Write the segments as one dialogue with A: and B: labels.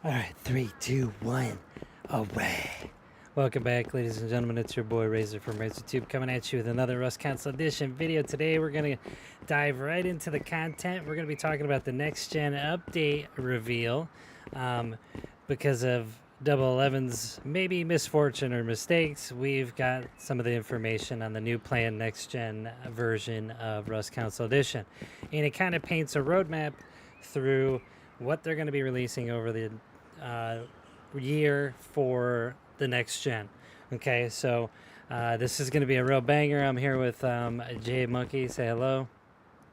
A: All right, 3, 2, 1, away. Welcome back, ladies and gentlemen. It's your boy Razor from RazorTube coming at you with another Rust Console Edition video. Today we're going to dive right into the content. We're going to be talking about the next gen update reveal because of Double 11's maybe misfortune or mistakes. We've got some of the information on the new planned next gen version of Rust Console Edition, and it kind of paints a roadmap through what they're going to be releasing over the year for the next gen. Okay, so this is going to be a real banger. I'm here with Jay Monkey. Say hello.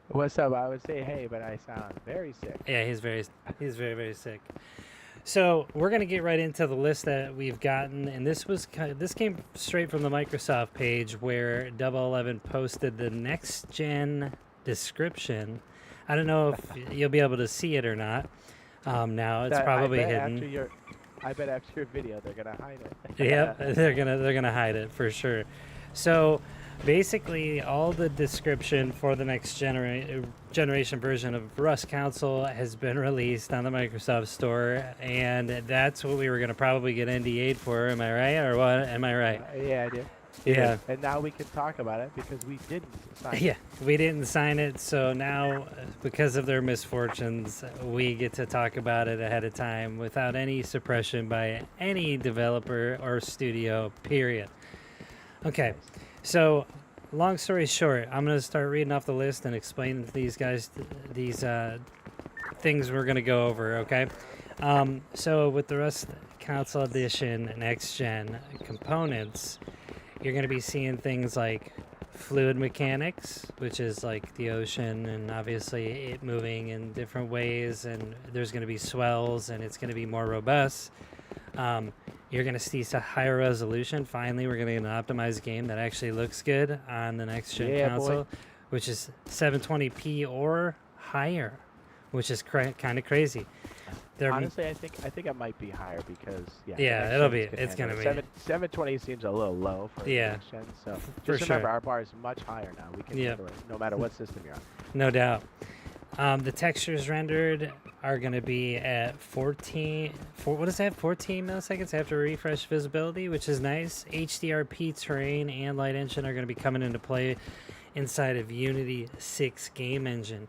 B: What's up? I would say hey, but I sound very sick.
A: Yeah, he's very sick. So we're going to get right into the list that we've gotten, and this came straight from the Microsoft page where Double 11 posted the next gen description. I don't know if you'll be able to see it or not. Now it's probably hidden.
B: I bet after your video they're gonna hide it.
A: Yep, they're gonna hide it for sure. So basically, all the description for the next generation version of Rust Console has been released on the Microsoft Store, and that's what we were gonna probably get NDA'd for. Am I right, or what? Am I right?
B: Yeah, I did.
A: Yeah.
B: And now we can talk about it because we didn't sign it.
A: Yeah, we didn't sign it, so now, because of their misfortunes, we get to talk about it ahead of time without any suppression by any developer or studio, period. Okay, so long story short, I'm going to start reading off the list and explain to these guys these things we're going to go over, okay? So with the Rust Console Edition Next Gen components, you're going to be seeing things like fluid mechanics, which is like the ocean and obviously it moving in different ways, and there's going to be swells and it's going to be more robust. You're going to see a higher resolution. Finally, we're going to get an optimized game that actually looks good on the next gen console, which is 720p or higher, which is kind of crazy.
B: Honestly, I think it might be higher because
A: it's gonna be
B: 720 seems a little low for the next gen. So just remember, our bar is much higher now. We can handle it no matter what system you're on.
A: No doubt. The textures rendered are going to be at 14 milliseconds after refresh visibility, which is nice. HDRP terrain and light engine are going to be coming into play inside of Unity 6 game engine.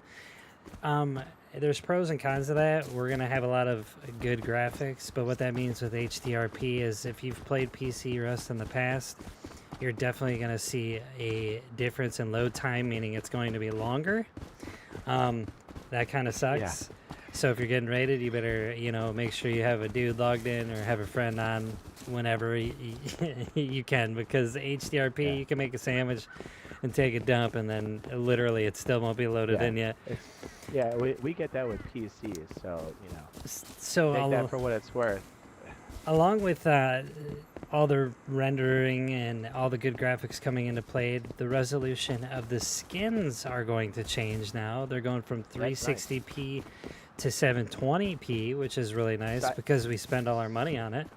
A: There's pros and cons of that. We're going to have a lot of good graphics, but what that means with HDRP is if you've played PC Rust in the past, you're definitely going to see a difference in load time, meaning it's going to be longer. That kind of sucks. Yeah. So if you're getting rated, you better, make sure you have a dude logged in or have a friend on whenever you can, because HDRP, you can make a sandwich and take a dump, and then literally it still won't be loaded in yet.
B: Yeah, we get that with PCs, so
A: so
B: take that for what it's worth.
A: Along with all the rendering and all the good graphics coming into play, the resolution of the skins are going to change now. They're going from 360p to 720p, which is really nice because we spend all our money on it.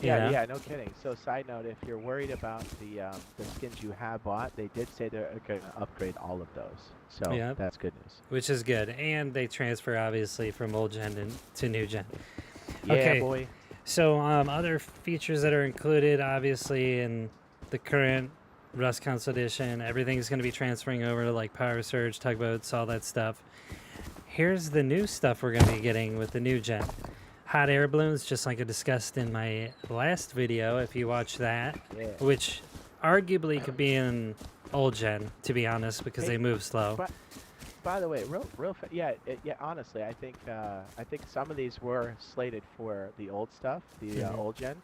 B: Yeah, no kidding. So side note, if you're worried about the skins you have bought, they did say they're going to upgrade all of those. So that's good news.
A: Which is good. And they transfer, obviously, from old gen to new gen.
B: Yeah,
A: okay.
B: Boy.
A: So other features that are included, obviously, in the current Rust Console Edition, everything's going to be transferring over to like Power Surge, tugboats, all that stuff. Here's the new stuff we're going to be getting with the new gen. Hot air balloons, just like I discussed in my last video, if you watch that, which arguably could be in old gen, to be honest, because they move slow.
B: By the way, real fast. Yeah. Honestly, I think some of these were slated for the old stuff, the old gen.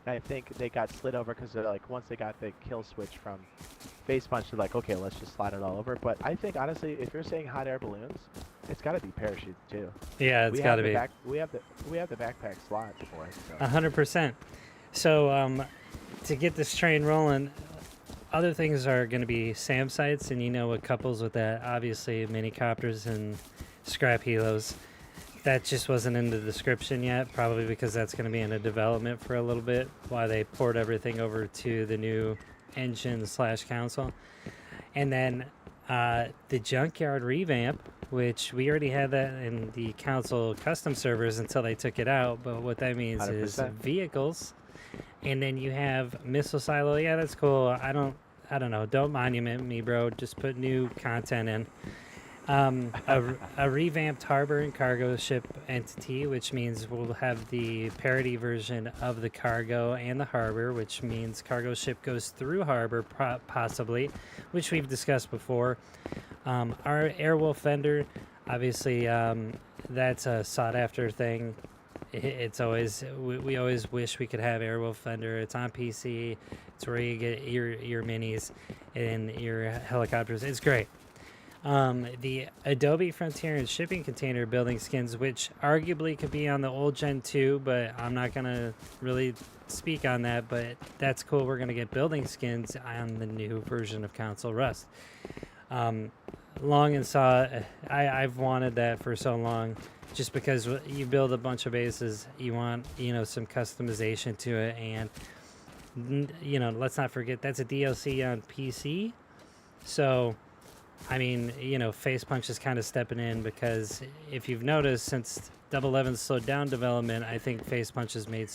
B: And I think they got slid over because like once they got the kill switch from Face Punch, they're like, okay, let's just slide it all over. But I think honestly, if you're saying hot air balloons, it's got to be parachute too.
A: Yeah, it's got to be.
B: We have the backpack slot for it.
A: 100%. So to get this train rolling, other things are going to be SAM sites, and what couples with that, obviously minicopters and scrap helos. That just wasn't in the description yet, probably because that's going to be in a development for a little bit while they port everything over to the new engine / console. And then The junkyard revamp, which we already had that in the console custom servers until they took it out. But what that means is
B: 100%.
A: vehicles, and then you have missile silo. Yeah, that's cool. I don't know. Don't monument me, bro. Just put new content in. A revamped harbor and cargo ship entity, which means we'll have the parity version of the cargo and the harbor, which means cargo ship goes through harbor possibly, which we've discussed before. Our Airwolf vendor, obviously, that's a sought after thing. It's always, we always wish we could have Airwolf vendor. It's on PC. It's where you get your minis and your helicopters. It's great. The Adobe Frontier and Shipping Container building skins, which arguably could be on the old gen too, but I'm not going to really speak on that, but that's cool. We're going to get building skins on the new version of Console Rust. Long and saw, I've wanted that for so long, just because you build a bunch of bases, you want, some customization to it, and, let's not forget that's a DLC on PC, so... I mean, Face Punch is kind of stepping in, because if you've noticed, since Double 11 slowed down development, I think Face Punch has made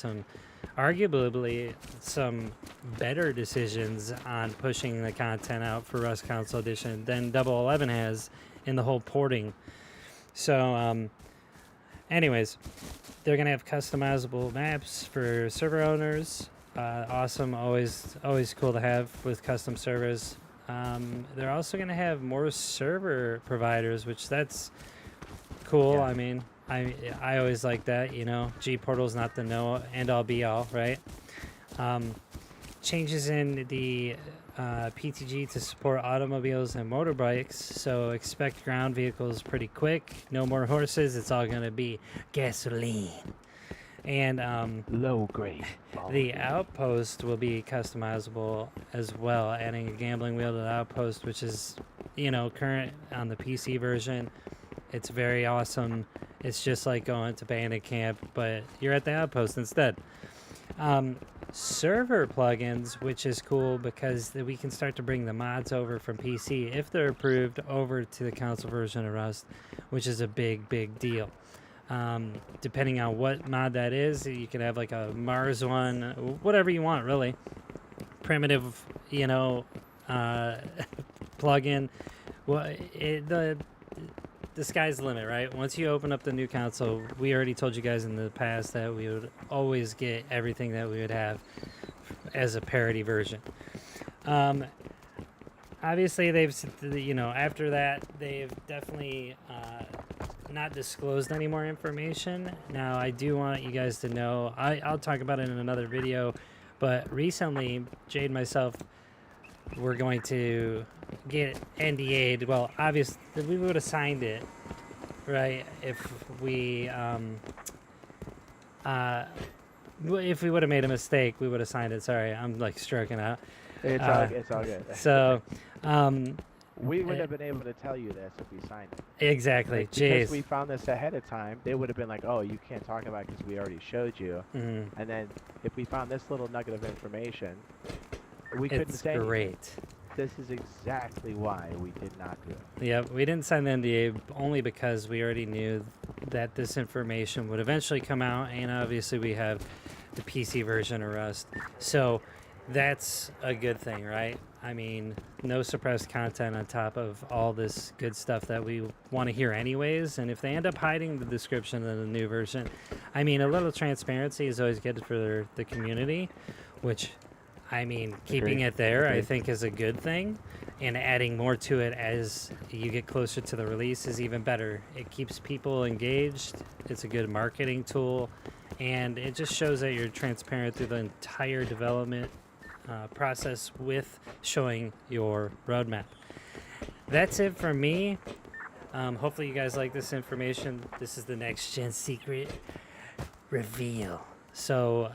A: arguably some better decisions on pushing the content out for Rust Console Edition than Double 11 has in the whole porting. So, anyways, they're going to have customizable maps for server owners. Awesome, always cool to have with custom servers. They're also going to have more server providers, which that's cool.
B: Yeah.
A: I mean, I always like that, G-Portal's not the end-all be-all, right? Changes in the PTG to support automobiles and motorbikes, so expect ground vehicles pretty quick. No more horses, it's all going to be gasoline. And
B: low grade.
A: the outpost will be customizable as well, adding a gambling wheel to the outpost, which is, current on the PC version. It's very awesome. It's just like going to bandit camp, but you're at the outpost instead. Server plugins, which is cool because we can start to bring the mods over from PC, if they're approved, over to the console version of Rust, which is a big deal. Depending on what mod that is, you can have like a Mars one, whatever you want, really. Primitive, plugin. Well, the sky's the limit, right? Once you open up the new console, we already told you guys in the past that we would always get everything that we would have as a parity version. Obviously, after that, they've definitely not disclosed any more information. Now, I do want you guys to know, I'll talk about it in another video, but recently, Jade and myself were going to get NDA'd. Well, obviously, we would have signed it, right, if we would have made a mistake, we would have signed it. Sorry, I'm like stroking out.
B: It's all good.
A: So,
B: we would have been able to tell you this if we signed it.
A: Exactly.
B: Like, because we found this ahead of time, they would have been like, oh, you can't talk about it because we already showed you.
A: Mm-hmm.
B: And then if we found this little nugget of information, we couldn't say
A: It's great.
B: anything. This is exactly why we did not do it.
A: Yep, we didn't sign the NDA only because we already knew that this information would eventually come out, and obviously we have the PC version of Rust. So that's a good thing, right? I mean, no suppressed content on top of all this good stuff that we want to hear anyways. And if they end up hiding the description of the new version, I mean, a little transparency is always good for the community, which, I mean, keeping it there, I think, is a good thing. And adding more to it as you get closer to the release is even better. It keeps people engaged. It's a good marketing tool. And it just shows that you're transparent through the entire development process with showing your roadmap. That's it for me. Hopefully you guys like this information. This is the next gen secret reveal. So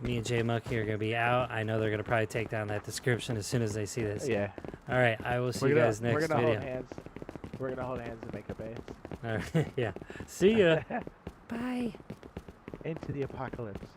A: me and J Muck here are gonna be out. I know they're gonna probably take down that description as soon as they see this.
B: Yeah.
A: All right, I will see you guys next
B: we're gonna
A: video.
B: Hold hands. We're gonna hold hands and make a base.
A: All right, yeah. See ya. Bye.
B: Into the apocalypse.